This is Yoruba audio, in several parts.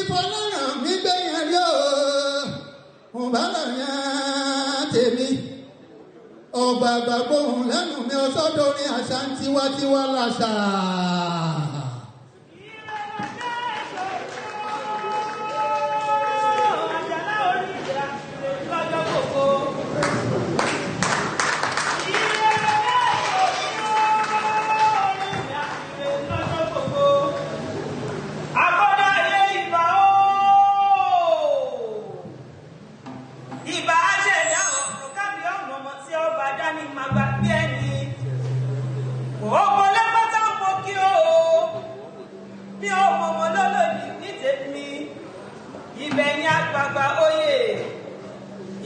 fọlọ́run mi gbẹ̀yìn rí o mo bá lọ́yàn tèmi ọba àgbàgbóhùn lẹ́nu mi ọsọ́dọ̀ ní àṣà ń tiwantiwa láṣà. Ìbẹ̀yìn àgbààgbà oyè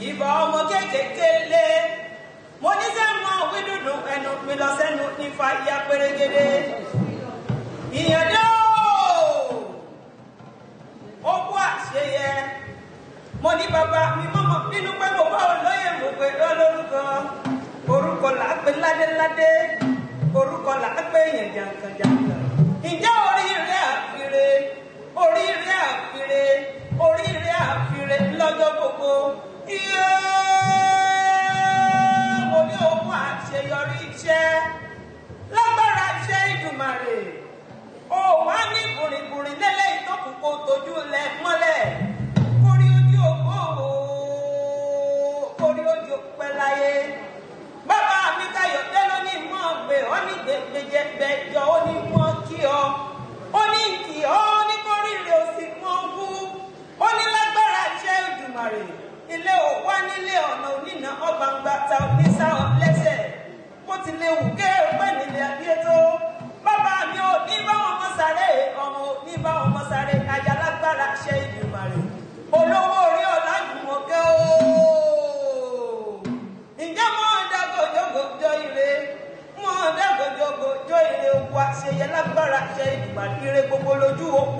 ìbà ọmọ kéékèèké lé mo ní sẹ́nu wídùdù ẹnu mi lọ sẹ́nu nífa ìyá pérégedé ìyànjẹ́ ó kú àṣeyẹ mo ní bàbá mi mọ́mọ́ nínú pé mo bá olóyè mo pè lórúkọ orúkọ là á pè ládéládé orúkọ là á pè yẹn jàǹkànjàǹkàn ǹjẹ́ oríire àfire oríire àfire oríire àfire lọ́jọ́ gbogbo iye mo ní ohun àṣeyọrí iṣẹ́ lágbára iṣẹ́ Ìdùmarè ó wá ní bùrìbùrì lélẹ̀ ìtọ́kùn kò tójú lẹ̀ mọ́lẹ̀ kórí ojú ògbó kórí ojú pẹ́ láyé bàbá mi Káyọ̀dé ló ní mọ́ pé ó ní gbẹ̀gbẹ̀jọ ó ní mọ́ kí ọ ó ní kí ọ ní kórìíre ó sì mọ́ wú ó ní lágbára iṣẹ́ Ìdùmarè ilé òwá nílé ọ̀nà onínà ọgbàǹgbà ta onísà lẹ́sẹ̀ bó ti lè wù ké pẹ́ nílé ayé tó bàbá mi ò ní báwọn mọ́ sáré ọmọ ò ní báwọn mọ́ sáré ajá lágbára iṣẹ́ Ìdùmarè olówó orí ọ̀la Jùmọ̀kẹ́ o ǹjẹ́ mọ́ dágòjògòjò ire mọ́ dágòjògòjò ire òkú àṣeyẹ lágbára iṣẹ́ Ìdùmarè ire gbogbo lójú òpó